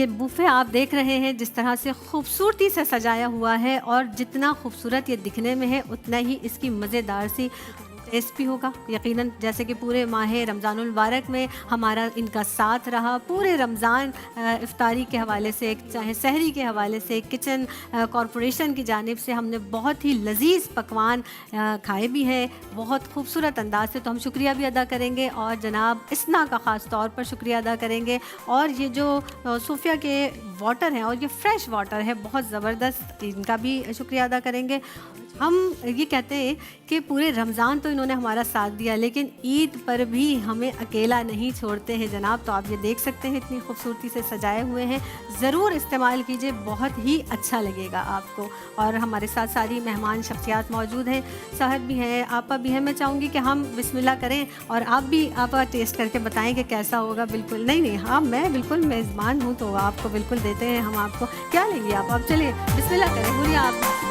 ये बुफे आप देख रहे हैं जिस तरह से खूबसूरती से सजाया हुआ है, और जितना खूबसूरत ये दिखने में है उतना ही इसकी मज़ेदार सी टेस्ट भी होगा यकीनन। जैसे कि पूरे माह रमज़ानुल मुबारक में हमारा इनका साथ रहा, पूरे रमज़ान इफ्तारी के हवाले से, चाहे सहरी के हवाले से, किचन कॉरपोरेशन की जानिब से हमने बहुत ही लजीज़ पकवान खाए भी हैं बहुत खूबसूरत अंदाज से। तो हम शुक्रिया भी अदा करेंगे और जनाब इसना का ख़ास तौर पर शुक्रिया अदा करेंगे। और ये जो सूफिया के वाटर हैं और ये फ्रेश वाटर है बहुत ज़बरदस्त, इनका भी शुक्रिया अदा करेंगे। हम ये कहते हैं कि पूरे रमज़ान तो इन्होंने हमारा साथ दिया, लेकिन ईद पर भी हमें अकेला नहीं छोड़ते हैं जनाब। तो आप ये देख सकते हैं इतनी खूबसूरती से सजाए हुए हैं, ज़रूर इस्तेमाल कीजिए, बहुत ही अच्छा लगेगा आपको। और हमारे साथ सारी मेहमान शख्सियात मौजूद हैं, साहब भी हैं, आपा भी हैं। मैं चाहूँगी कि हम बिस्मिल्लाह करें और आप भी आपा टेस्ट करके बताएं कि कैसा होगा। बिल्कुल नहीं, हाँ मैं बिल्कुल मेज़बान हूँ तो आपको बिल्कुल देते हैं हम आपको। क्या लेंगे आप चलिए बिस्मिल्लाह करें, बोलिए आप।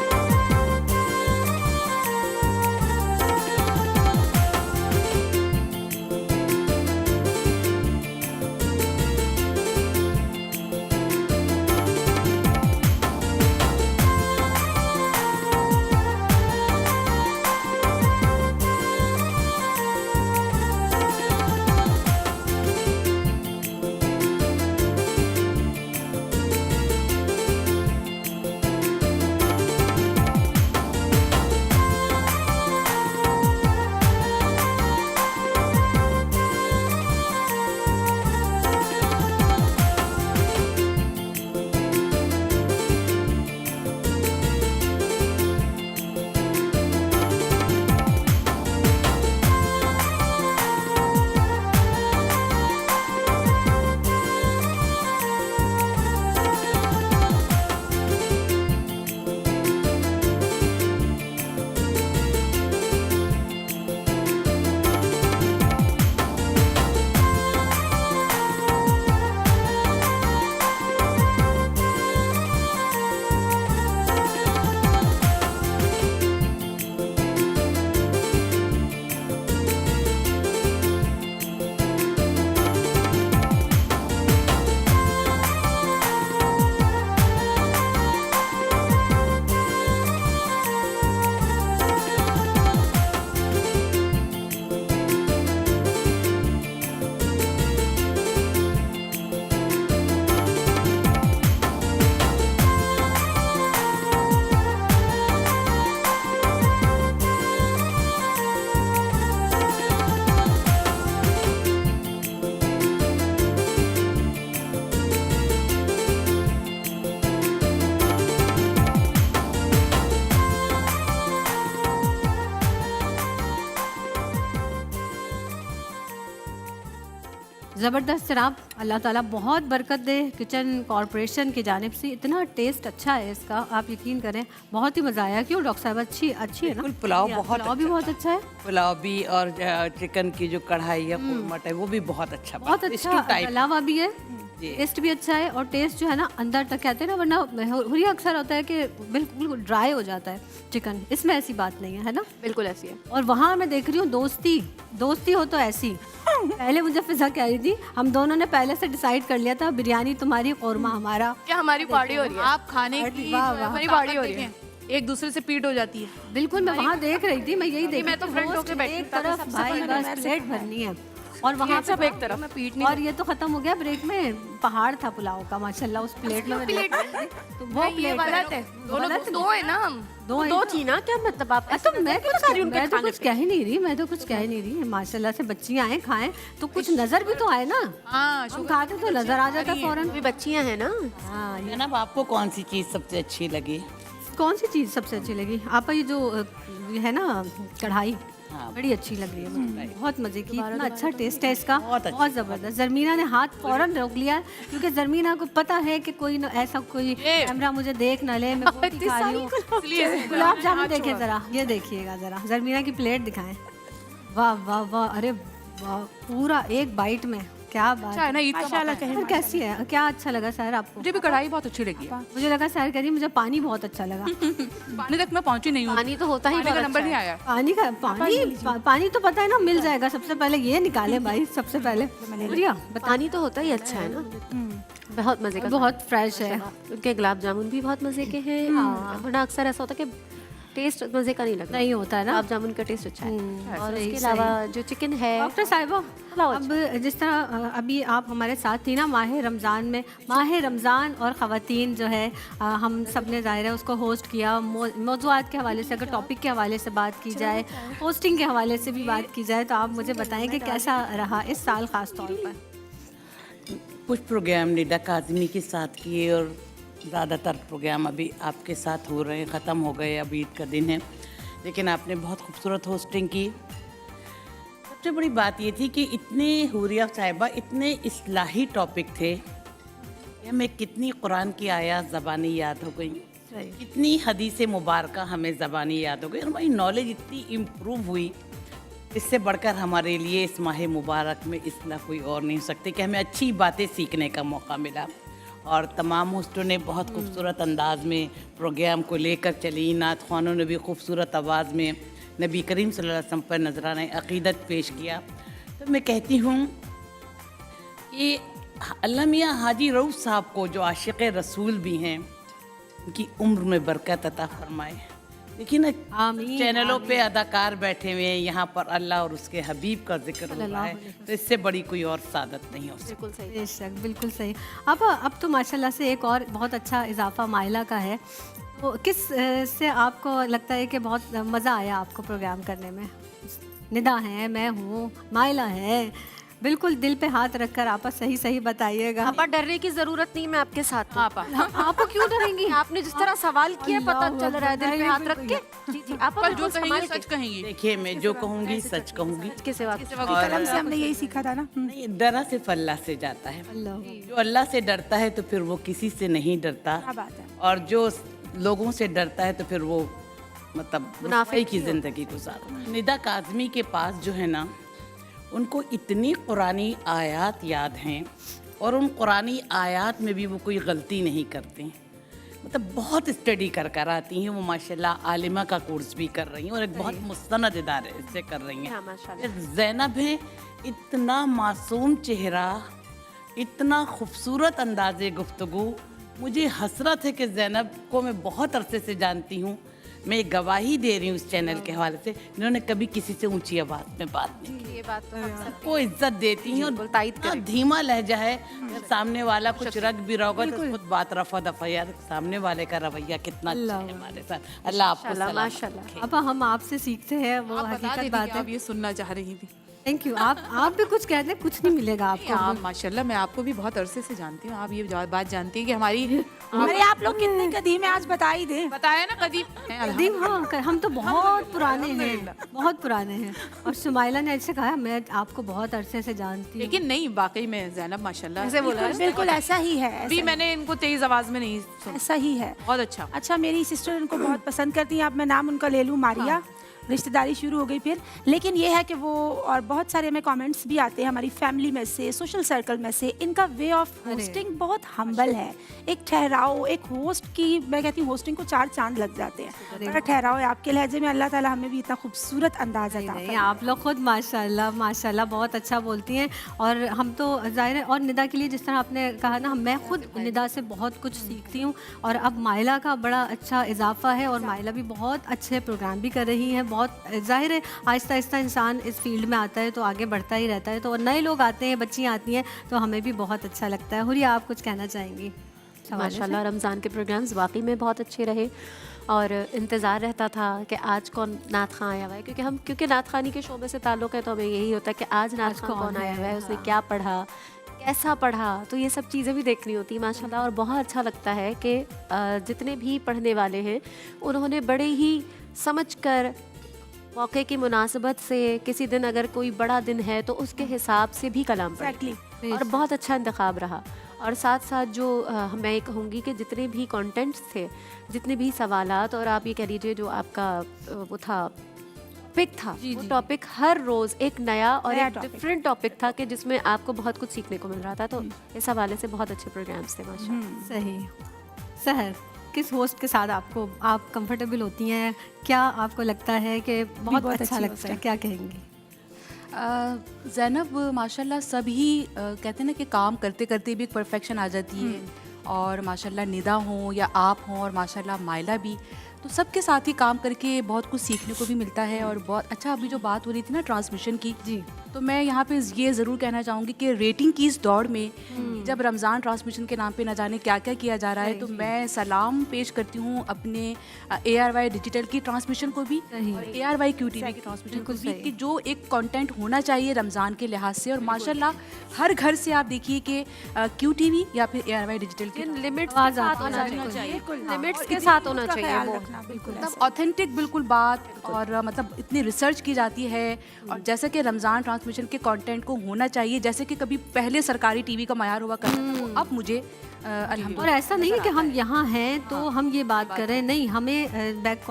ज़बरदस्त जनाब, अल्लाह ताला बहुत बरकत दे किचन कॉरपोरेशन की जानिब से। इतना टेस्ट अच्छा है इसका, आप यकीन करें, बहुत ही मज़ा आया। क्यों डॉक्टर साहब, अच्छी अच्छी है ना? पुलाव बहुत पुलाव भी बहुत अच्छा है, पुलाव भी, और चिकन की जो कढ़ाई है मटर वो भी बहुत अच्छा, बहुत अच्छा अलावा भी है, टेस्ट भी अच्छा है। और टेस्ट जो है ना अंदर तक कहते हैं ना, वरना हुरिया अक्सर होता है कि बिल्कुल ड्राई हो जाता है चिकन, इसमें ऐसी बात नहीं है ना, बिल्कुल ऐसी है। और वहाँ मैं देख रही हूँ दोस्ती हो तो ऐसी। पहले मुझे फिजा कह रही थी, हम दोनों ने पहले से डिसाइड कर लिया था, बिरयानी तुम्हारी कौरमा हमारा। क्या हमारी पार्टी हो रही है? आप खाने की हमारी पार्टी हो रही है, एक दूसरे से पीट हो जाती है। बिल्कुल, मैं वहाँ देख रही थी, मैं यही देख मैं तो फ्रंट होके बैठी एक तरफ भाई बस प्लेट भरनी है और वहाँ सब एक तरफ मैं पीट नहीं। और ये तो खत्म हो गया ब्रेक में, पहाड़ था पुलाव का माशाल्लाह उस प्लेट में। तो वो प्लेट गलत है, दोनों दो है ना, हम दो थी ना, क्या मतलब आप? तो मैं तो कुछ कह ही नहीं रही, माशाल्लाह से बच्चियां हैं, खाएं तो कुछ नजर भी तो आए ना। हाँ, हम खाते तो नजर आ जाता फौरन। भी बच्चियां हैं ना। हाँ, जनाब आपको कौन सी चीज़ सबसे अच्छी लगी? कौन सी चीज़ सबसे अच्छी लगी? आपा ये जो ये है ना कढ़ाई, हाँ, बड़ी अच्छी लग रही है मुझे, बहुत मजे की, इतना अच्छा टेस्ट है इसका, बहुत बहुत ज़बरदस्त। जरमीना ने हाथ फौरन रोक लिया क्योंकि जरमीना को पता है कि कोई ऐसा कोई कैमरा मुझे देख न ले, मैं रोटी खा रही हूँ। गुलाब जामुन देखे ज़रा, ये देखिएगा ज़रा, जरमीना की प्लेट दिखाएं। वाह वाह वाह, अरे वाह, पूरा एक बाइट में, क्या बात अच्छा है ना, ईद का मौका है। सर कैसी है, क्या अच्छा लगा सर आपको? मुझे भी कढ़ाई बहुत अच्छी लगी है। मुझे लगा सर कह रही मुझे पानी बहुत अच्छा लगा। पानी तक मैं पहुंची नहीं हूँ, पानी तो होता ही पानी का बहुत नंबर अच्छा नहीं है। आया। पानी तो पता है ना मिल जाएगा, सबसे पहले ये निकाले भाई, सबसे पहले प्रिया बता। पानी तो होता ही अच्छा है ना, बहुत मजे का। बहुत फ्रेश है। उनके गुलाब जामुन भी बहुत मजे के हैं। वरना अक्सर ऐसा होता है कि टेस्ट मजे का नहीं लगता, नहीं होता है ना। गुलाब जामुन का टेस्ट अच्छा है। और सही, उसके सही। अलावा जो चिकन है, डॉक्टर साहिबा, अब जिस तरह अभी आप हमारे साथ थी ना माह रमज़ान में, माह रमज़ान और ख़वातीन जो है हम सब ने ज़ाहिर है उसको होस्ट किया। मौज़ूआत के हवाले से, अगर टॉपिक के हवाले से बात की जाए, होस्टिंग के हवाले से भी बात की जाए, तो आप मुझे बताएं कि कैसा रहा इस साल ख़ास तौर पर? कुछ प्रोग्राम निदा काज़मी के साथ किए और ज़्यादातर प्रोग्राम अभी आपके साथ हो रहे हैं, ख़त्म हो गए, अभी ईद का दिन है, लेकिन आपने बहुत खूबसूरत होस्टिंग की। सबसे बड़ी बात ये थी कि इतने हुरिया साहिबा इतने इस्लाही टॉपिक थे कि हमें कितनी कुरान की आयत ज़बानी याद हो गई, कितनी हदीस मुबारका हमें ज़बानी याद हो गई, और हमारी नॉलेज इतनी इम्प्रूव हुई। इससे बढ़कर हमारे लिए इस माह मुबारक में इस्लाह कोई और नहीं हो सकती कि हमें अच्छी बातें सीखने का मौका मिला। और तमाम होस्टों ने बहुत खूबसूरत अंदाज में प्रोग्राम को लेकर चली। नात ख़वानों ने भी खूबसूरत आवाज़ में नबी करीम सल्लल्लाहु अलैहि वसल्लम पर नजराना अक़ीदत पेश किया। तो मैं कहती हूँ कि अल्लाह मियाँ हाजी रऊफ़ साहब को, जो आशिक़ रसूल भी हैं, उनकी उम्र में बरकत अता फरमाए। देखिए ना, आमीन, चैनलों पे अदाकार बैठे हुए हैं, यहाँ पर अल्लाह और उसके हबीब का जिक्र हो रहा है, तो इससे बड़ी कोई और सादत नहीं हो सकती। बिल्कुल सही। बेशक, बिल्कुल सही। अब तो माशाल्लाह से एक और बहुत अच्छा इजाफा माइला का है। तो किस से आपको लगता है कि बहुत मज़ा आया आपको प्रोग्राम करने में? निदा है, मैं हूँ, माइला है, बिल्कुल दिल पे हाथ रखकर आपा सही सही बताइएगा। आपा डरने की जरूरत नहीं, मैं आपके साथ हूँ। आप क्यों डरेंगी? आपने जिस तरह सवाल किया, पता चल रहा है दिल पे हाथ रख के। जी जी, आप पर जो कहेंगे सच कहेंगे। देखिए, मैं जो कहूँगी सच कहूँगी। के सिवा कलम से हमने यही सीखा था ना। नहीं, डरा सिर्फ अल्लाह से जाता है। अल्लाह। जो अल्लाह से डरता है तो फिर वो किसी से नहीं डरता, क्या बात है। और जो लोगों से डरता है तो फिर वो मतलब मुनाफिक की ज़िंदगी गुजारता है। निदा काज़मी के पास जो है ना, उनको इतनी कुरानी आयत याद हैं, और उन कुरानी आयत में भी वो कोई गलती नहीं करते, मतलब बहुत स्टडी कर कर आती हैं वो। माशाल्लाह आलिमा का कोर्स भी कर रही हैं और एक बहुत मुस्तनद इदारे से कर रही हैं। माशाल्लाह। ज़ैनब है, इतना मासूम चेहरा, इतना खूबसूरत अंदाज़े गुफ्तगू। मुझे हसरत है कि ज़ैनब को मैं बहुत अरसे से जानती हूँ। मैं गवाही दे रही हूँ उस चैनल के हवाले से, इन्होंने कभी किसी से ऊंची आवाज़ में बात नहीं की। ये बात तो हम सब सबको इज्जत देती हैं, और तायद इतना धीमा लहजा है। जब सामने वाला कुछ रख भी रहा होगा तो खुद बात रफा दफा, यार सामने वाले का रवैया कितना अच्छा है हमारे साथ। अल्लाह आपको सलामत माशाल्लाह। रखे। अब हम आपसे सीखते हैं, वो आप बता हकीकत देती बात कि है। आप ये सुनना चाह रही थी। Thank you. आप भी कुछ कहते हैं, कुछ नहीं मिलेगा आपको। आप माशाल्लाह, मैं आपको भी बहुत अरसे से जानती हूँ। आप ये बात जानती हैं कि हमारी अरे आप लोग कितने कदीम है, आज बता ही दे। बताया ना कदीम। कदीम, हाँ, हम तो बहुत पुराने हैं, बहुत पुराने हैं। और सुमाइला ने ऐसे कहा मैं आपको बहुत अरसे से जानती हूँ। लेकिन नहीं, वाकई में ज़ैनब माशाल्लाह ऐसे बोला बिल्कुल बिल्कुल ऐसा ही है, अभी मैंने इनको तेज आवाज में नहीं सुना। ऐसा ही है। बहुत अच्छा। अच्छा, मेरी सिस्टर उनको बहुत पसंद करती हैं। अब मैं नाम उनका ले लूँ, मारिया। रिश्तेदारी शुरू हो गई फिर, लेकिन ये है कि वो, और बहुत सारे हमें कमेंट्स भी आते हैं हमारी फैमिली में से, सोशल सर्कल में से। इनका वे ऑफ होस्टिंग बहुत हम्बल है, एक ठहराव, एक होस्ट की, मैं कहती हूँ होस्टिंग को 4 चांद लग जाते हैं। बड़ा ठहराव है आपके लहजे में। अल्लाह ताला हमें भी इतना खूबसूरत अंदाज़ अता नहीं, आप लोग खुद माशाल्लाह माशाल्लाह बहुत अच्छा बोलती हैं। और हम तो ज़ाहिर है, और निदा के लिए जिस तरह आपने कहा ना, मैं खुद निदा से बहुत कुछ सीखती हूँ। और अब माइला का बड़ा अच्छा इजाफा है, और माइला भी बहुत अच्छे प्रोग्राम भी कर रही हैं। बहुत ज़ाहिर है, आहिस्ता आहिस्ता इंसान इस फील्ड में आता है तो आगे बढ़ता ही रहता है। तो नए लोग आते हैं, बच्चियाँ आती हैं, तो हमें भी बहुत अच्छा लगता है। हुरिया, आप कुछ कहना चाहेंगी? माशाल्लाह रमज़ान के प्रोग्राम्स वाकई में बहुत अच्छे रहे, और इंतज़ार रहता था कि आज कौन नात खां आया हुआ है, क्योंकि नात खानी के शोबे से ताल्लुक़ है, तो हमें यही होता है कि आज नात खां कौन आया हुआ है, उसने क्या पढ़ा, कैसा पढ़ा। तो ये सब चीज़ें भी देखनी होती माशाल्लाह। और बहुत अच्छा लगता है कि जितने भी पढ़ने वाले हैं उन्होंने बड़े ही समझ कर, मौके की मुनासिबत से, किसी दिन अगर कोई बड़ा दिन है तो उसके हिसाब से भी कलाम पढ़े, और बहुत अच्छा इंतखाब रहा। और साथ साथ जो मैं ये कहूँगी कि जितने भी कंटेंट्स थे, जितने भी सवालात, और आप ये कह लीजिए जो आपका वो था टॉपिक था, वो टॉपिक हर रोज एक नया और नया एक topic। डिफरेंट टॉपिक था कि जिसमें आपको बहुत कुछ सीखने को मिल रहा था। तो इस हवाले से बहुत अच्छे प्रोग्राम्स थे माशाल्लाह। सही। सहर, किस होस्ट के साथ आप कंफर्टेबल होती हैं? क्या आपको लगता है कि बहुत अच्छा अच्छी लगता host है? है। क्या कहेंगी? ज़ैनब माशाल्लाह सभी कहते हैं ना कि काम करते करते भी एक परफेक्शन आ जाती है। और माशाल्लाह निदा हों या आप हों और माशाल्लाह माइला भी, तो सबके साथ ही काम करके बहुत कुछ सीखने को भी मिलता है। और बहुत अच्छा, अभी जो बात हो रही थी ना ट्रांसमिशन की, जी। तो मैं यहाँ पे ये ज़रूर कहना चाहूँगी कि रेटिंग की इस दौड़ में जब रमज़ान ट्रांसमिशन के नाम पे न जाने क्या क्या किया जा रहा है, तो मैं सलाम पेश करती हूँ अपने ARY डिजिटल की ट्रांसमिशन को भी और ARY QTV की ट्रांसमिशन को भी, कि जो एक कंटेंट होना चाहिए रमज़ान के लिहाज से। और माशाल्लाह हर घर से आप देखिए कि QTV या फिर ARY डिजिटल की लिमिट्स के आवाज़ साथ आती होना है, चाहिए, बिल्कुल। लिमिट्स के साथ होना का चाहिए ख्याल वो। रखना, बिल्कुल मतलब ऑथेंटिक बिल्कुल बात, और मतलब इतनी रिसर्च की जाती है। और जैसे कि रमज़ान ट्रांसमिशन के कंटेंट को होना चाहिए, जैसे कि कभी पहले सरकारी टीवी का मायार हुआ करता था, वो अब मुझे अल्हम्दुलिल्लाह। और ऐसा नहीं है कि हम यहाँ हैं तो हम ये बात कर रहे हैं, नहीं, हमें बैक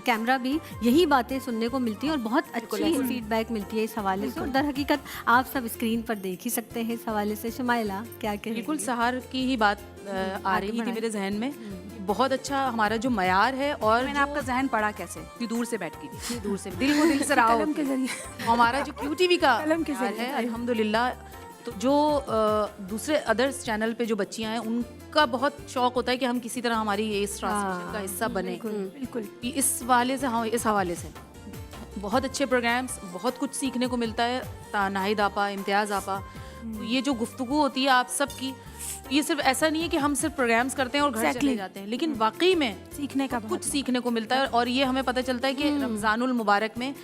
कैमरा भी यही बातें सुनने को मिलती हैं और बहुत अच्छी फीडबैक मिलती है इस हवाले से। और दर हकीकत आप सब स्क्रीन पर देख ही सकते हैं इस हवाले से। शुमाइला, क्या कहें? बिल्कुल सहर की ही बात आ रही थी मेरे जहन में। बहुत अच्छा हमारा जो मयार है, और मैंने आपका जहन पढ़ा कैसे, इतनी दूर से बैठ के, इतनी दूर से दिल को दिल से रहा कलम के जरिए। हमारा जो QTV का कलम के मयार है अल्हम्दुलिल्लाह। तो जो दूसरे अदर्स चैनल पे जो बच्चियां हैं, उनका बहुत शौक होता है कि हम किसी तरह हमारी इस ट्रांसमिशन का हिस्सा बने। बिल्कुल। इस वाले से, हाँ, इस हवाले से बहुत अच्छे प्रोग्राम्स, बहुत कुछ सीखने को मिलता है। नाहिद आपा, इम्तियाज़ आपा, तो ये जो गुफ्तगू होती है आप सब की, ये सिर्फ ऐसा नहीं है कि हम सिर्फ प्रोग्राम्स करते हैं और घर चले जाते हैं, लेकिन वाकई में सीखने का कुछ सीखने को मिलता है। और ये हमें पता चलता है कि रमज़ानुल मुबारक में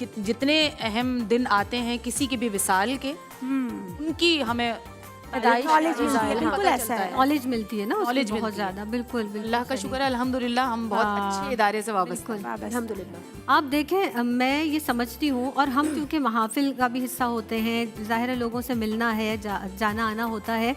जितने अहम दिन आते हैं किसी के भी विसाल के, उनकी हमें नॉलेज मिलती है, बिल्कुल ऐसा है। नॉलेज मिलती है ना, उसमें नॉलेज बहुत मिलती है। ज़्यादा। बिल्कुल बिल्कुल अल्लाह का शुक्र है, अल्हम्दुलिल्लाह हम बहुत अच्छे इदारे से वाबस्ता हैं। अल्हम्दुलिल्लाह। आप देखें, मैं ये समझती हूँ, और हम क्योंकि महाफिल का भी हिस्सा होते हैं, ज़ाहिर है लोगों से मिलना है, जाना आना होता है।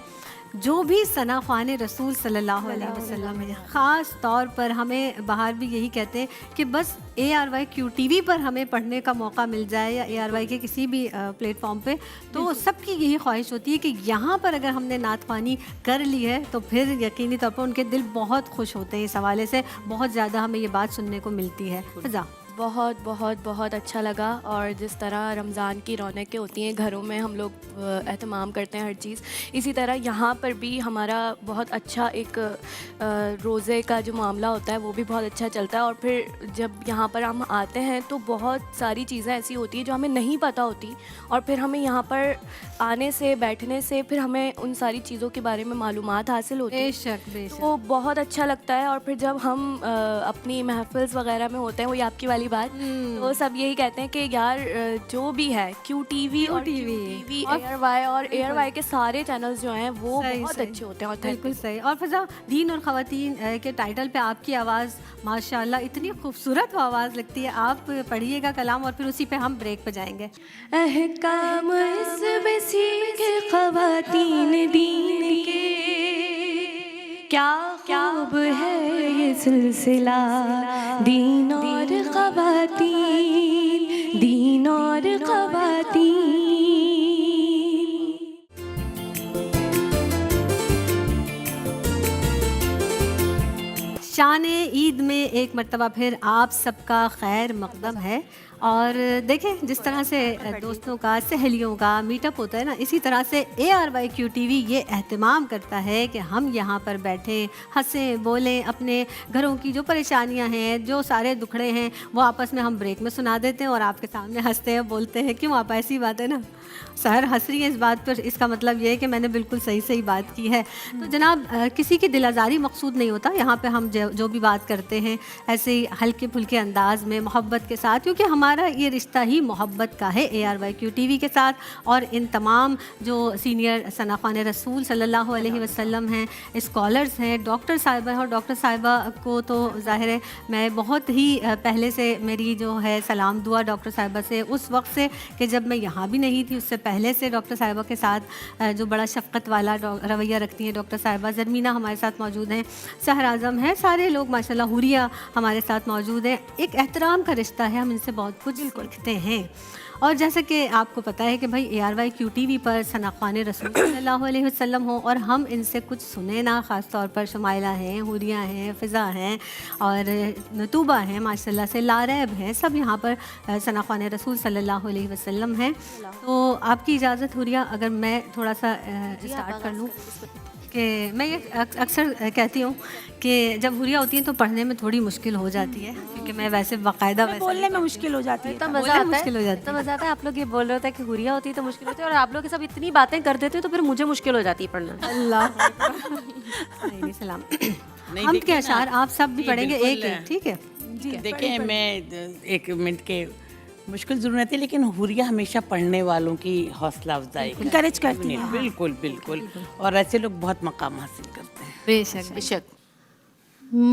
जो भी सना ख्वान रसूल सल्लल्लाहु अलैहि वसल्लम है, ख़ास तौर पर हमें बाहर भी यही कहते हैं कि बस ARY QTV पर हमें पढ़ने का मौका मिल जाए या ARY के किसी भी प्लेटफॉर्म पे, तो सबकी यही ख्वाहिश होती है कि यहाँ पर अगर हमने नात ख्वानी कर ली है तो फिर यकीनी तौर पर उनके दिल बहुत खुश होते हैं। इस हवाले से बहुत ज़्यादा हमें ये बात सुनने को मिलती है। फ़ज़ा, बहुत बहुत बहुत अच्छा लगा। और जिस तरह रमज़ान की रौनकें होती हैं घरों में, हम लोग एहतमाम करते हैं हर चीज़, इसी तरह यहाँ पर भी हमारा बहुत अच्छा एक रोज़े का जो मामला होता है वो भी बहुत अच्छा चलता है। और फिर जब यहाँ पर हम आते हैं तो बहुत सारी चीज़ें ऐसी होती हैं जो हमें नहीं पता होती, और फिर हमें यहाँ पर आने से, बैठने से, फिर हमें उन सारी चीज़ों के बारे में मालूमात हासिल होती है। बेशक बेशक। वो बहुत अच्छा लगता है। और फिर जब हम अपनी महफिल्स वगैरह में होते हैं, वो आपकी वाली बात, तो सब यही कहते हैं कि यार जो भी है QTV और ARY और ARY के सारे चैनल्स जो हैं वो बहुत अच्छे होते हैं। बिल्कुल सही। और फ़ज़ा, दीन और ख़वातीन के टाइटल पे आपकी आवाज़ माशाल्लाह इतनी खूबसूरत आवाज़ लगती है। आप पढ़िएगा कलाम और फिर उसी पे हम ब्रेक पे जाएंगे। अहकाम इसमें सीखे ख़वातीन दीन के, क्या खूब है ये सिलसिला, दीन और ख़वातीन, दीन और ख़वातीन। शान ईद में एक मर्तबा फिर आप सबका खैर मकदम है। और देखें, जिस तरह से दोस्तों का, सहेलियों का मीटअप होता है ना, इसी तरह से ARY QTV ये एहतमाम करता है कि हम यहाँ पर बैठें, हंसें, बोलें, अपने घरों की जो परेशानियाँ हैं, जो सारे दुखड़े हैं, वो आपस में हम ब्रेक में सुना देते हैं और आपके सामने हंसते हैं, बोलते हैं। क्यों आप, ऐसी बात है ना, सहर हंस रही है इस बात पर, इसका मतलब ये है कि मैंने बिल्कुल सही सही बात की है। तो जनाब, किसी की दिल आज़ारी मकसूद नहीं होता। यहाँ पे हम जो भी बात करते हैं ऐसे ही हल्के फुल्के अंदाज में, मोहब्बत के साथ, क्योंकि हमारा ये रिश्ता ही मोहब्बत का है ARY QTV के साथ। और इन तमाम जो सीनियर सना ख्वान रसूल सल्लल्लाहु अलैहि वसल्लम हैं, स्कॉलर्स हैं, डॉक्टर साहिबा हैं, और डॉक्टर साहिबा को तो ज़ाहिर है मैं बहुत ही पहले से मेरी जो है सलाम दुआ डॉक्टर साहिबा से, उस वक्त से कि जब मैं यहाँ भी नहीं थी, उससे पहले से डॉक्टर साहिबा के साथ जो बड़ा शफ़क़त वाला रवैया रखती हैं डॉक्टर साहिबा। ज़रमीना हमारे साथ मौजूद हैं, सहर आज़म है, सारे लोग माशाल्लाह हुरिया हमारे साथ मौजूद हैं। एक एहतराम का रिश्ता है, हम इनसे बहुत कुछ सीखते हैं। और जैसे कि आपको पता है कि भाई ARY QTV पर सना ख़्वान रसूल सल्लल्लाहु अलैहि वसल्लम हो और हम इनसे कुछ सुने ना, ख़ास तौर पर शुमाइला हैं, हुरिया हैं, फ़िज़ा हैं और नतूबा हैं, माशाल्लाह से लारैब हैं, सब यहाँ पर सना ख़्वान रसूल सल्लल्लाहु अलैहि वसल्लम हैं। तो आपकी इजाज़त हुरिया अगर मैं थोड़ा सा स्टार्ट कर लूँ कि मैं ये अक्सर कहती हूँ कि जब हुरिया होती हैं तो पढ़ने में थोड़ी मुश्किल हो जाती है, क्योंकि मैं वैसे बाकायदा बोलने में मुश्किल हो जाती है। इतना मजा आता है, इतना मजा आता है। आप लोग ये बोल रहे होते हैं कि हुरिया होती है तो मुश्किल होती है, और आप लोग सब इतनी बातें कर देते हो तो फिर मुझे मुश्किल हो जाती है पढ़ना। अल्लाह नहीं, सलाम। हम के अशार आप सब भी पढ़ेंगे एक एक, ठीक है? देखिए, मैं 1 मिनट के मुश्किल ज़रूर रहती है, लेकिन हुरिया हमेशा पढ़ने वालों की हौसला अफजाई Encourage करती है। बिल्कुल बिल्कुल, और ऐसे लोग बहुत मकाम हासिल करते हैं। बेशक बेशक।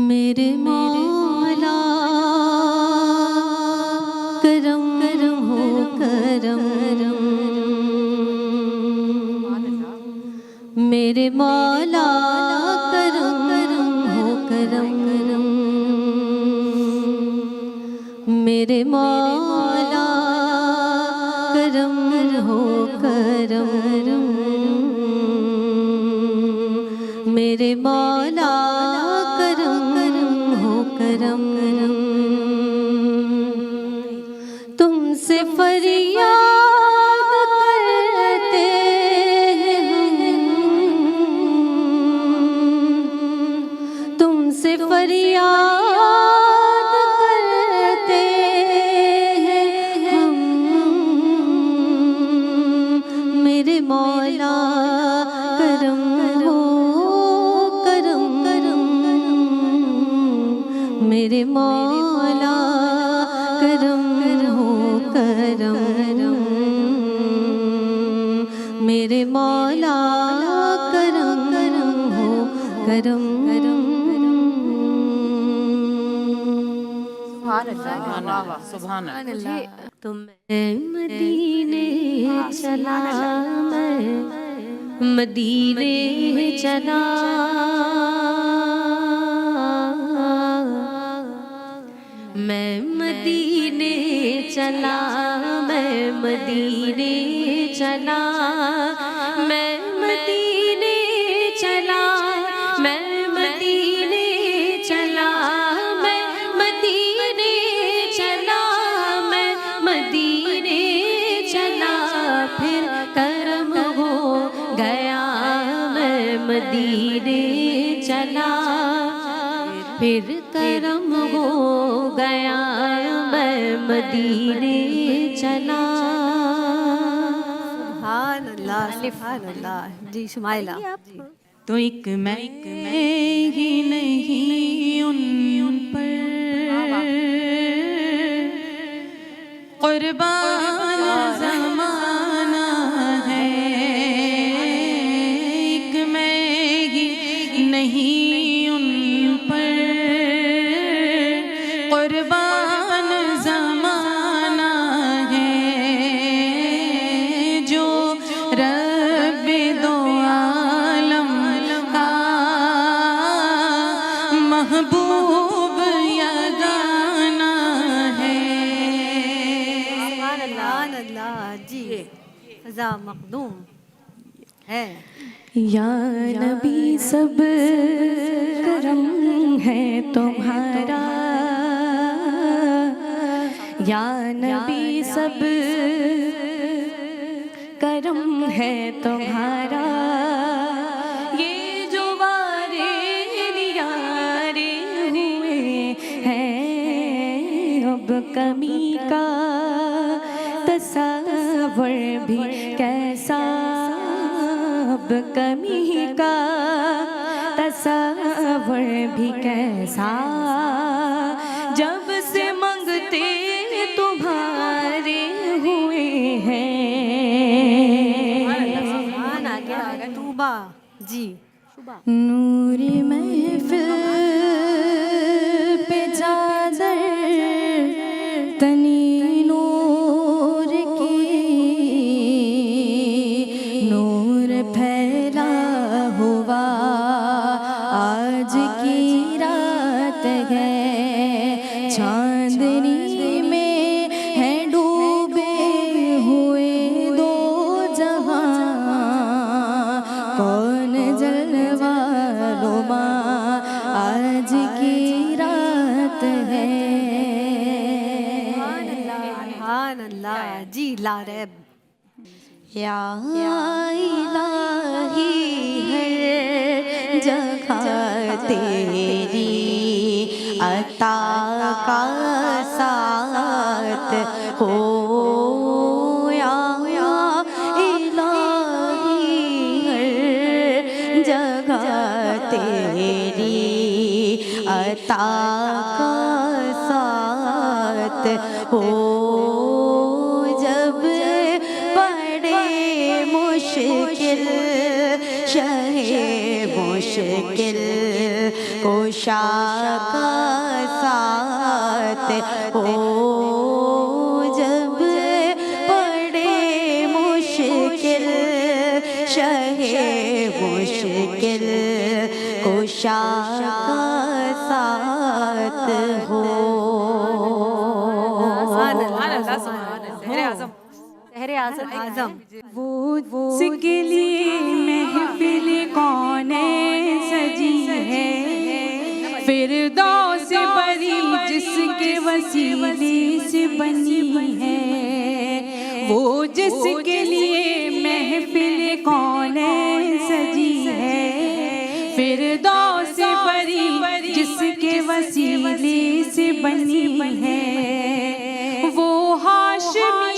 मेरे मौला करम करम हो करम, मेरे मौला करम करम हो करम, मेरे मौला करम हो करम, मेरे मौला करम हो करम, तुमसे फरियाद करते हैं हम, तुमसे फरियाद करते हैं हम, मेरे मौला करम हो करम करम, मेरे मौला करम हो करम, मेरे मौला करम हो करम करम। सुभान अल्लाह। तुम मदीने चला, मैं मदीने चला, मैं मदीने चला, मैं मदीने चला, मैं मदीने चला, मैं मदीने चला, मैं मदीने चला, मैं मदीने चला, फिर करम हो गया, मैं मदीने चला, फिर करम हो गया, मैं मदीने चला। सुभान अल्लाह, सुभान अल्लाह। जी शुमाइला जी। तो एक मैं ही नहीं उन पर कुर्बान ज़माना है, एक मैं ही नहीं उन पर कुर्बान ज़माना है, जो रब दो आलम का महबूब यगाना है। सुभान अल्लाह जी। फ़ज़ा मखदूम है। या नबी सब करम है तुम्हारा, या नबी सब करम है तुम्हारा, ये जो वारे नियारे हुए हैं, अब कमी का तसव्वुर भी कैसा, अब कमी का तसव्वुर भी कैसा, जब से मंगते तुम्हारे हुए हैं। सुभान आ गया तूबा जी। नूर महफिल पे चादर तनी नूर की, नूर फैला हुआ आज की रात ला रैब। या इलाही हर जगह तेरी अता का साथ हो, या इलाही हर जगह तेरी अता का साथ हो। जब पड़े मुश्किल शहे मुश्किल कोशा का साथ हो। जब पड़े मुश्किल शहे मुश्किल कोशा का साथ हो। शहरे आज़म वो जिसके लिए महफिल कौन सजी है, फिरदौस बरी जिसके वसीले से बनी है। वो जिसके लिए महफिल कौन सजी है, फिरदौस बरी जिसके वसीले से बनी है। वो हाशमी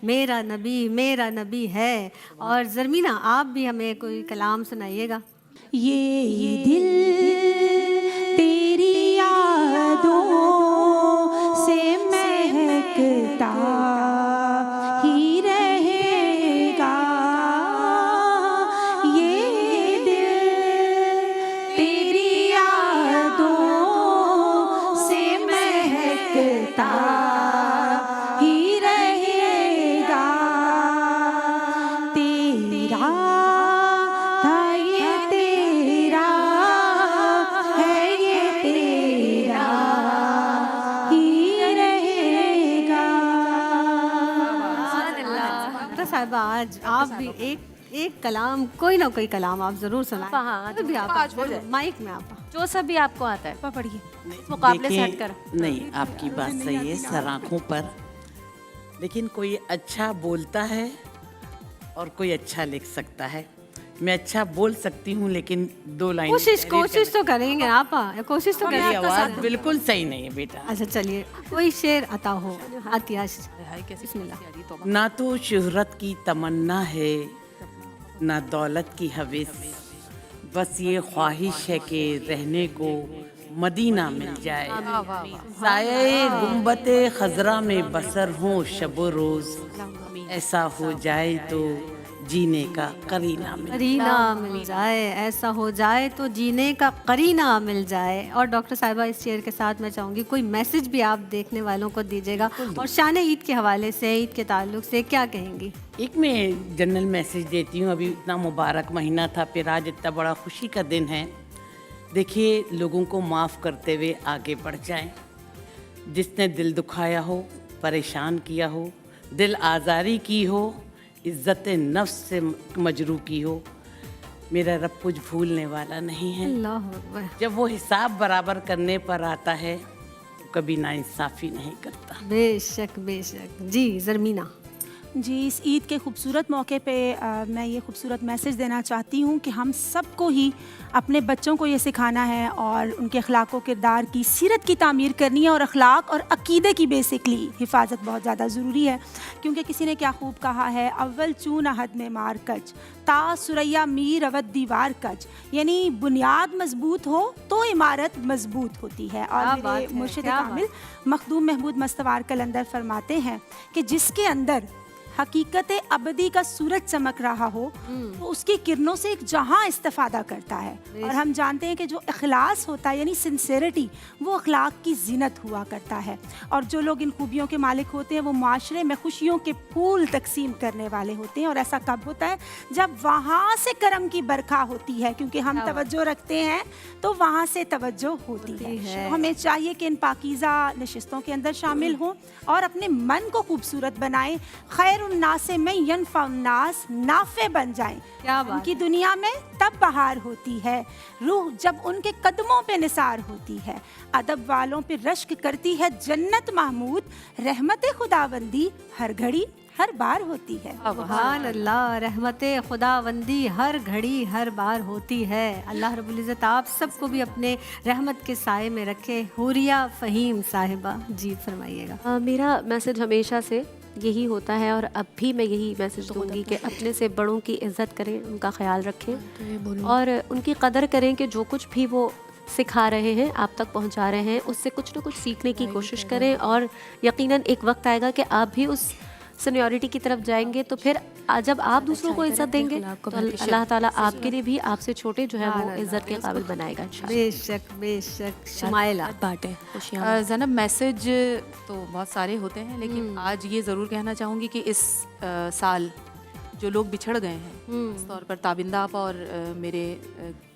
मेरा मेरा नबी है। और ज़रमीना, आप भी हमें कोई कलाम सुनाइएगा। ये दिल तेरी यादों से महकता ही रहेगा। ये दिल तेरी यादों से महकता ही रहेगा। तेरा था ये तेरा है, ये तेरा ही रहेगा। डॉक्टर साहिबा, आज आप भी एक कलाम, कोई ना कोई कलाम आप ज़रूर सुनाएं। हाँ, जो भी आप माइक में आप जो सब भी आपको आता है पढ़िए। इस मुकाबले से देखिए, हटकर। नहीं, आपकी बात सही है सर आँखों पर, लेकिन कोई अच्छा बोलता है और कोई अच्छा लिख सकता है। मैं अच्छा बोल सकती हूँ लेकिन 2 लाइन कोशिश तो करेंगे आप, कोशिश तो मेरी करेंगे। आवाज़ बिल्कुल सही नहीं है बेटा। अच्छा चलिए, कोई शेर अता हो। आतिया, बिस्मिल्लाह। ना तो शोहरत की तमन्ना है, ना दौलत की हविस, बस ये ख्वाहिश है कि रहने को मदीना मिल जाए। साये गुंबते खजरा में बसर हो शबो रोज, ऐसा हो जाए तो जीने का करीना मिल जाए, ऐसा हो जाए तो जीने का करीना मिल जाए। और डॉक्टर साहिबा, इस शेर के साथ मैं चाहूँगी कोई मैसेज भी आप देखने वालों को दीजिएगा, और शान ईद के हवाले से, ईद के ताल्लुक से क्या कहेंगी? एक मैं जनरल मैसेज देती हूँ। अभी इतना मुबारक महीना था, फिर आज इतना बड़ा खुशी का दिन है। देखिए, लोगों को माफ़ करते हुए आगे बढ़ जाएं। जिसने दिल दुखाया हो, परेशान किया हो, दिल आज़ारी की हो, इज़्ज़त नफ्स से मजरू की हो, मेरा रब कुछ भूलने वाला नहीं है। अल्लाह अकबर। जब वो हिसाब बराबर करने पर आता है तो कभी नाइंसाफ़ी नहीं करता। बेशक बेशक। जी ज़रमीना। जी, इस ईद के खूबसूरत मौके पे मैं ये खूबसूरत मैसेज देना चाहती हूँ कि हम सबको ही अपने बच्चों को ये सिखाना है और उनके अखलाक व किरदार की, सीरत की तामीर करनी है। और अखलाक और अकीदे की बेसिकली हिफाजत बहुत ज़्यादा ज़रूरी है, क्योंकि किसी ने क्या खूब कहा है, अव्वल चून अहद में मार कच, ता सुरैया मीर अवध दीवार कच। यानी बुनियाद मजबूत हो तो इमारत मजबूत होती है। और मेरे मुर्शिद कामिल मखदूम महमूद मस्तवार कलंदर फरमाते हैं कि जिसके अंदर हकीकत अबदी का सूरज चमक रहा हो तो उसकी किरणों से एक जहां इस्तिफादा करता है। और हम जानते हैं कि जो इखलास होता है यानी सिंसेरिटी, वो अखलाक की जीनत हुआ करता है। और जो लोग इन खूबियों के मालिक होते हैं वो माशरे में खुशियों के फूल तकसीम करने वाले होते हैं। और ऐसा कब होता है? जब वहाँ से करम की बरखा होती है, क्योंकि हम तवज्जो रखते हैं तो वहाँ से तवज्जो होती है। तो हमें चाहिए कि इन पाकीज़ा नशिस्तों के अंदर शामिल हों और अपने मन को खूबसूरत बनाएं। खैरुन्नास में यनफउन्नास, नाफे बन जाएं। क्या बात उनकी दुनिया में तब बहार होती है, रूह जब उनके कदमों पे निसार होती है। अदब वालों पे रश्क करती है जन्नत महमूद, रहमत खुदाबंदी हर घड़ी हर बार होती है। सुभान अल्लाह, रहमते खुदावंदी हर घड़ी हर बार होती है। अल्लाह रब्बुल इज़्ज़त आप सबको भी अपने रहमत के साए में रखे। हुरिया फ़हीम साहिबा, जी फरमाइएगा। मेरा मैसेज हमेशा से यही होता है और अब भी मैं यही मैसेज दूंगी कि अपने से बड़ों की इज़्ज़त करें, उनका ख्याल रखें और उनकी कदर करें कि जो कुछ भी वो सिखा रहे हैं, आप तक पहुंचा रहे हैं, उससे कुछ ना कुछ सीखने की कोशिश करें। और यकीनन एक वक्त आएगा कि आप भी उस सीनियरिटी की तरफ जाएंगे, तो फिर जब आप दूसरों को इज़्ज़त देंगे तो अल्लाह ताला आपके लिए भी आपसे छोटे जो है वो इज़्ज़त के काबिल बनाएगा इंशाल्लाह। बेशक बेशक। शुमाइला, बातें खुशियाँ। ज़ैनब, मैसेज तो बहुत सारे होते हैं, लेकिन आज ये ज़रूर कहना चाहूँगी कि इस साल जो लोग बिछड़ गए हैं, इस तौर पर ताबिंदा आपा और मेरे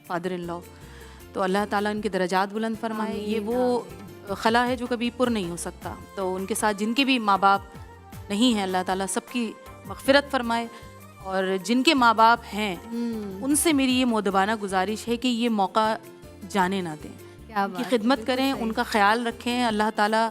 फादर इन लॉ, तो अल्लाह ताला उनके दर्जात बुलंद फरमाए। ये वो खला है जो कभी पुर नहीं हो सकता। तो उनके साथ जिनके भी माँ बाप नहीं हैं, अल्लाह ताला सबकी मग़फ़िरत फरमाए। और जिनके माँ बाप हैं उनसे मेरी ये मोदबाना गुजारिश है कि ये मौका जाने ना दें, उनकी खिदमत करें, उनका ख्याल रखें। अल्लाह ताला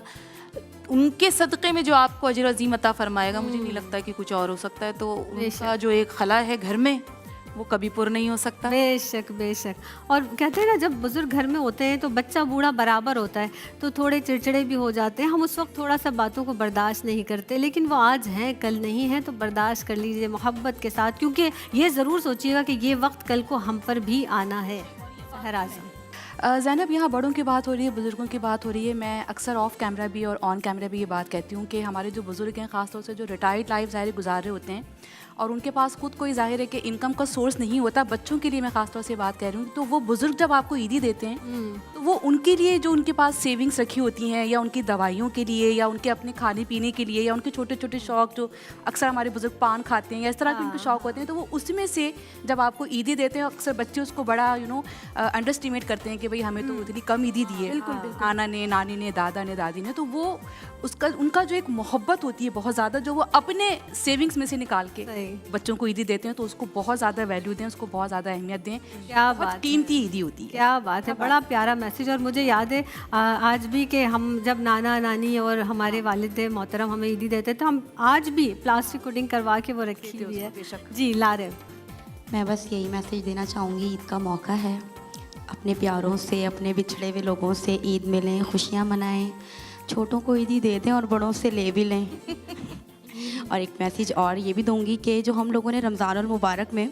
उनके सदक़े में जो आपको अजर अज़ीम अता फरमाएगा, मुझे नहीं लगता कि कुछ और हो सकता है। तो उनका जो एक खला है घर में, वो कभी पुर नहीं हो सकता। बेशक बेशक। और कहते हैं ना, जब बुजुर्ग घर में होते हैं तो बच्चा बूढ़ा बराबर होता है, तो थोड़े चिड़चिड़े भी हो जाते हैं। हम उस वक्त थोड़ा सा बातों को बर्दाश्त नहीं करते, लेकिन वो आज हैं कल नहीं है, तो बर्दाश्त कर लीजिए मोहब्बत के साथ, क्योंकि ये ज़रूर सोचिएगा कि ये वक्त कल को हम पर भी आना है। सहर आज़म। ज़ैनब, यहाँ बड़ों की बात हो रही है, बुज़ुर्गों की बात हो रही है। मैं अक्सर ऑफ कैमरा भी और ऑन कैमरा भी ये बात कहती हूँ कि हमारे जो बुज़ुर्ग हैं, ख़ासतौर से जो रिटायर्ड लाइफ ज़ाहिर गुजार रहे होते हैं और उनके पास खुद कोई ज़ाहिर है कि इनकम का सोर्स नहीं होता, बच्चों के लिए मैं ख़ासतौर से बात कह रही हूँ, तो वो बुज़ुर्ग जब आपको ईदी देते हैं तो वो उनके लिए जो उनके पास सेविंग्स रखी होती हैं, या उनकी दवाइयों के लिए, या उनके अपने खाने पीने के लिए, या उनके छोटे छोटे शौक़, जो अक्सर हमारे बुज़ुर्ग पान खाते हैं या इस तरह के उनके शौक़ होते हैं, तो वो उसमें से जब आपको ईदी देते हैं, अक्सर बच्चे उसको बड़ा अंडर एस्टिमेट करते हैं कि भाई हमें तो इतनी कम ईदी दी है नाना ने, नानी ने, दादा ने, दादी ने। तो वो उसका उनका जो एक मोहब्बत होती है बहुत ज़्यादा, जो वो अपने सेविंग्स में से निकाल के बच्चों को ईदी देते हैं, तो उसको बहुत ज़्यादा वैल्यू दें, उसको बहुत ज़्यादा अहमियत दें। क्या बहुत बात, कीमती ईदी होती है। क्या बात है, बड़ा प्यारा मैसेज। और मुझे याद है आज भी कि हम जब नाना नानी और हमारे वालिद मोहतरम हमें ईदी देते तो हम आज भी प्लास्टिक कोटिंग करवा के वो रखी हुई है। जी लारे, मैं बस यही मैसेज देना चाहूँगी, ईद का मौका है, अपने प्यारों से, अपने बिछड़े हुए लोगों से ईद मिलें, खुशियाँ मनाएं, छोटों को ईदी दे दें और बड़ों से ले भी लें। और एक मैसेज और ये भी दूंगी कि जो हम लोगों ने रमज़ानुल मुबारक में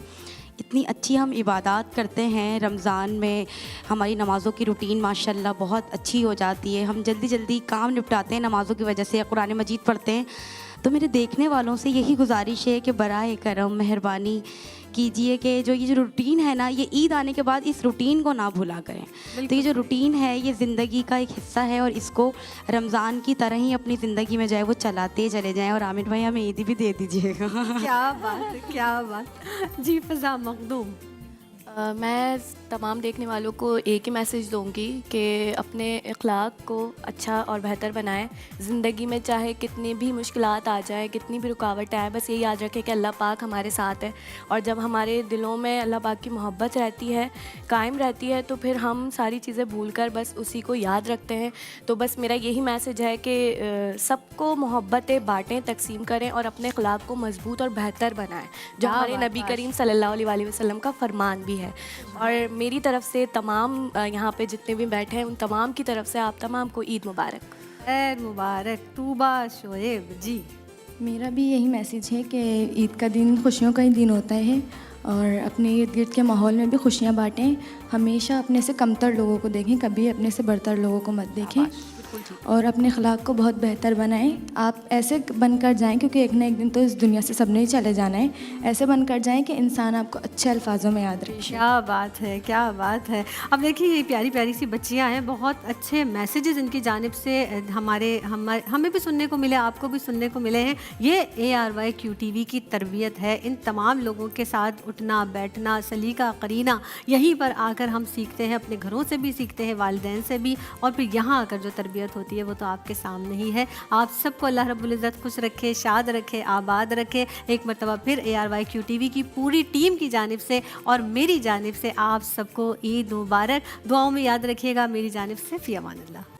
इतनी अच्छी हम इबादत करते हैं, रमज़ान में हमारी नमाज़ों की रूटीन माशाल्लाह बहुत अच्छी हो जाती है, हम जल्दी जल्दी काम निपटाते हैं नमाज़ों की वजह से, कुरान मजीद पढ़ते हैं। तो मेरे देखने वालों से यही गुजारिश है कि बराए करम मेहरबानी कीजिए कि जो ये जो रूटीन है ना, ये ईद आने के बाद इस रूटीन को ना भूला करें। तो ये जो रूटीन है ये ज़िंदगी का एक हिस्सा है और इसको रमज़ान की तरह ही अपनी ज़िंदगी में जाए वो चलाते चले जाएं। और आमिर भाई हमें ईदी भी दे दीजिएगा। क्या बात है, क्या बात। जी फ़ज़ा मखदूम। मैं तमाम देखने वालों को एक ही मैसेज दूंगी कि अपने अखलाक को अच्छा और बेहतर बनाएं। ज़िंदगी में चाहे कितनी भी मुश्किलात आ जाए, कितनी भी रुकावट आए, बस ये याद रखें कि अल्लाह पाक हमारे साथ है। और जब हमारे दिलों में अल्लाह पाक की मोहब्बत रहती है, कायम रहती है, तो फिर हम सारी चीज़ें भूलकर बस उसी को याद रखते हैं। तो बस मेरा यही मैसेज है कि सबको मोहब्बतें बाँटें, तकसीम करें और अपने अखलाक को मजबूत और बेहतर बनाएं, जो हमारे नबी करीम सल्लल्लाहु अलैहि वसल्लम का फरमान भी है। और मेरी तरफ से तमाम यहाँ पे जितने भी बैठे हैं उन तमाम की तरफ से आप तमाम को ईद मुबारक। ईद मुबारक। तूबा शोएब जी। मेरा भी यही मैसेज है कि ईद का दिन खुशियों का ही दिन होता है और अपने इर्द गिर्द के माहौल में भी खुशियाँ बांटें। हमेशा अपने से कमतर लोगों को देखें, कभी अपने से बढ़तर लोगों को मत देखें और अपने अखलाक को बहुत बेहतर बनाएं। आप ऐसे बनकर जाएं, क्योंकि एक ना एक दिन तो इस दुनिया से सबने ही चले जाना है। ऐसे बनकर जाएं कि इंसान आपको अच्छे अल्फाजों में याद रखे। क्या बात है, क्या बात है। अब देखिए ये प्यारी प्यारी सी बच्चियां हैं, बहुत अच्छे मैसेजेस इनकी जानिब से हमें भी सुनने को मिले, आपको भी सुनने को मिले हैं। ये ARY QTV की तरबियत है। इन तमाम लोगों के साथ उठना बैठना, सलीका करीना, यहीं पर आकर हम सीखते हैं, अपने घरों से भी सीखते हैं, वालिदैन से भी, और फिर यहाँ आकर जो तरबियत होती है वो तो आपके सामने ही है। आप सबको अल्लाह रब्बुल इज़्ज़त खुश रखे, शाद रखे, आबाद रखे। एक मरतबा फिर ARY QTV की पूरी टीम की जानिब से और मेरी जानिब से आप सबको ईद मुबारक। दुआओं में याद रखिएगा। मेरी जानिब से फ़ी अमानिल्लाह।